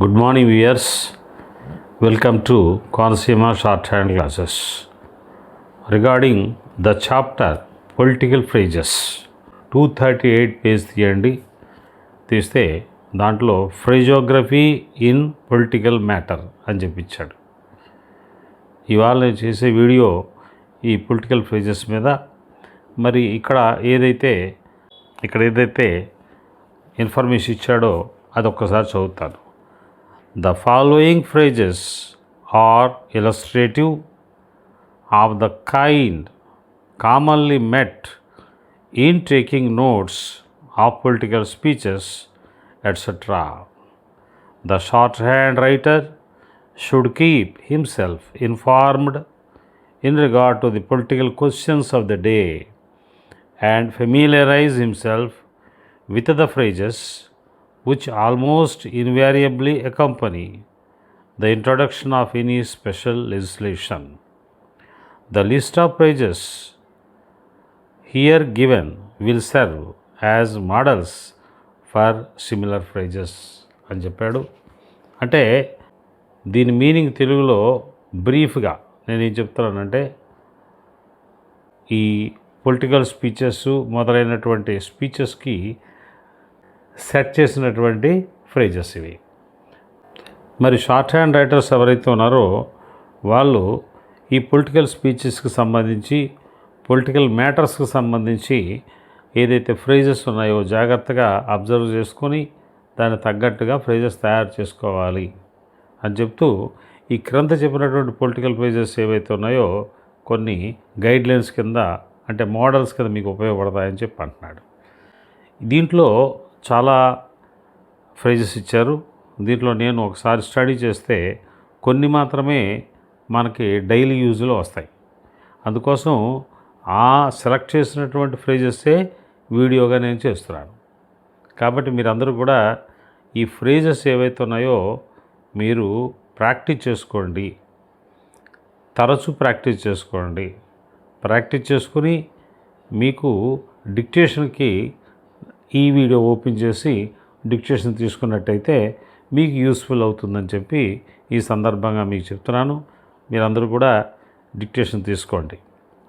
Good morning, viewers. Welcome to Consumer Shorthand Classes. Regarding the chapter Political Phrases, 238 page తీయండి. తీస్తే దాంట్లో ఫ్రేజోగ్రఫీ in political matter అని చెప్పించాడు. ఇవాళ నేను చేసే వీడియో ఈ పొలిటికల్ ఫ్రేజెస్ మీద. మరి ఇక్కడ ఏదైతే ఇన్ఫర్మేషన్ ఇచ్చాడో అది ఒక్కసారి చదువుతాను. The following phrases are illustrative of the kind commonly met in taking notes of political speeches, etc. The shorthand writer should keep himself informed in regard to the political questions of the day and familiarize himself with the phrases which almost invariably accompany the introduction of any special legislation. The list of phrases here given will serve as models for similar phrases అని చెప్పాడు. అంటే దీని meaning తెలుగులో బ్రీఫ్గా నేను ఏం చెప్తున్నానంటే, ఈ పొలిటికల్ స్పీచెస్ మొదలైనటువంటి స్పీచెస్కి సెట్ చేసినటువంటి ఫ్రేజెస్ ఇవి. మరి షార్ట్ హ్యాండ్ రైటర్స్ ఎవరైతే ఉన్నారో వాళ్ళు ఈ పొలిటికల్ స్పీచెస్కి సంబంధించి, పొలిటికల్ మ్యాటర్స్కి సంబంధించి ఏదైతే ఫ్రేజెస్ ఉన్నాయో జాగ్రత్తగా అబ్జర్వ్ చేసుకొని దానికి తగ్గట్టుగా ఫ్రేజెస్ తయారు చేసుకోవాలి అని చెప్తూ, ఈ క్రింద చెప్పినటువంటి పొలిటికల్ ఫ్రేజెస్ ఏవైతే ఉన్నాయో కొన్ని గైడ్లైన్స్ కింద, అంటే మోడల్స్ కింద మీకు ఉపయోగపడతాయని చెప్పి అంటున్నాడు. దీంట్లో చాలా ఫ్రేజెస్ ఇచ్చారు. దీంట్లో నేను ఒకసారి స్టడీ చేస్తే కొన్ని మాత్రమే మనకి డైలీ యూజ్లో వస్తాయి. అందుకోసం ఆ సెలెక్ట్ చేసినటువంటి ఫ్రేజెసే వీడియోగా నేను చేస్తున్నాను. కాబట్టి మీరందరూ కూడా ఈ ఫ్రేజెస్ ఏవైతే ఉన్నాయో మీరు ప్రాక్టీస్ చేసుకోండి, తరచూ ప్రాక్టీస్ చేసుకోండి. ప్రాక్టీస్ చేసుకుని మీకు డిక్టేషన్కి ఈ వీడియో ఓపెన్ చేసి డిక్టేషన్ తీసుకున్నట్టయితే మీకు యూస్ఫుల్ అవుతుందని చెప్పి ఈ సందర్భంగా మీకు చెప్తున్నాను. మీరందరూ కూడా డిక్టేషన్ తీసుకోండి.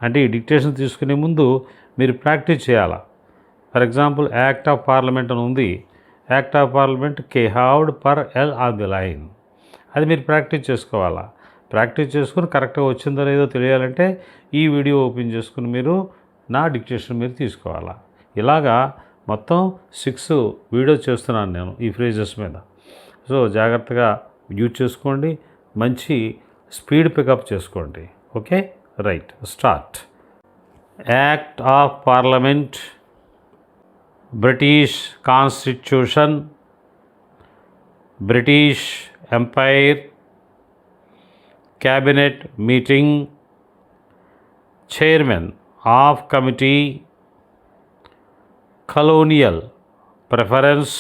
అంటే ఈ డిక్టేషన్ తీసుకునే ముందు మీరు ప్రాక్టీస్ చేయాలా. For example, act of parliament అని ఉంది. యాక్ట్ ఆఫ్ పార్లమెంట్ కెహావ్డ్ per L on the line, అది మీరు ప్రాక్టీస్ చేసుకోవాలా. ప్రాక్టీస్ చేసుకుని కరెక్ట్గా వచ్చిందో లేదో తెలియాలంటే ఈ వీడియో ఓపెన్ చేసుకుని మీరు నా డిక్టేషన్ మీరు తీసుకోవాలా. ఇలాగా మొత్తం 6 వీడియోస్ చేస్తున్నాను నేను ఈ ఫ్రేజెస్ మీద. సో జాగ్రత్తగా యూజ్ చేసుకోండి, మంచి స్పీడ్ పికప్ చేసుకోండి. Okay, right, start. Act of parliament, British constitution, British empire, cabinet meeting, chairman of committee, colonial preference,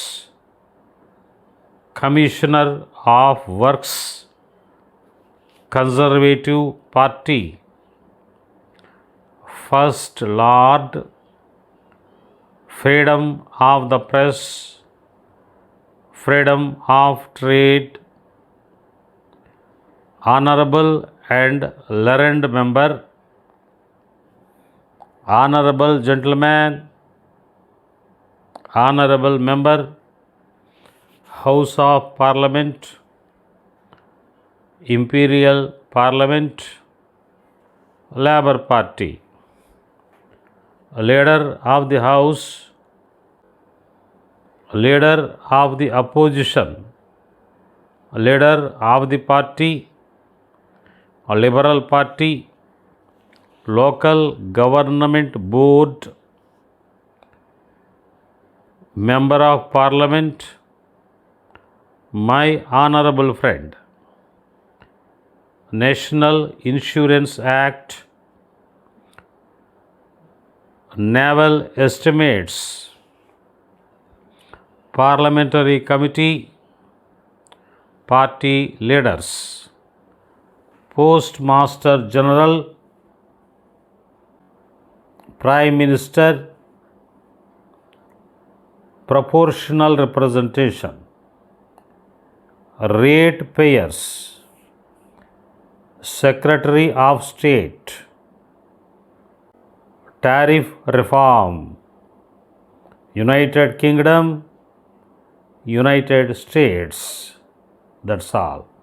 commissioner of works, conservative party, first lord, freedom of the press, freedom of trade, honorable and learned member, honorable gentleman, honorable member, House of Parliament, Imperial Parliament, Labour Party, leader of the House, leader of the opposition, leader of the party, Liberal Party, local government board, member of parliament, my honorable friend, National Insurance Act, naval estimates, parliamentary committee, party leaders, postmaster general, prime minister, proportional representation, ratepayers, Secretary of State, tariff reform, United Kingdom, United States. That's all.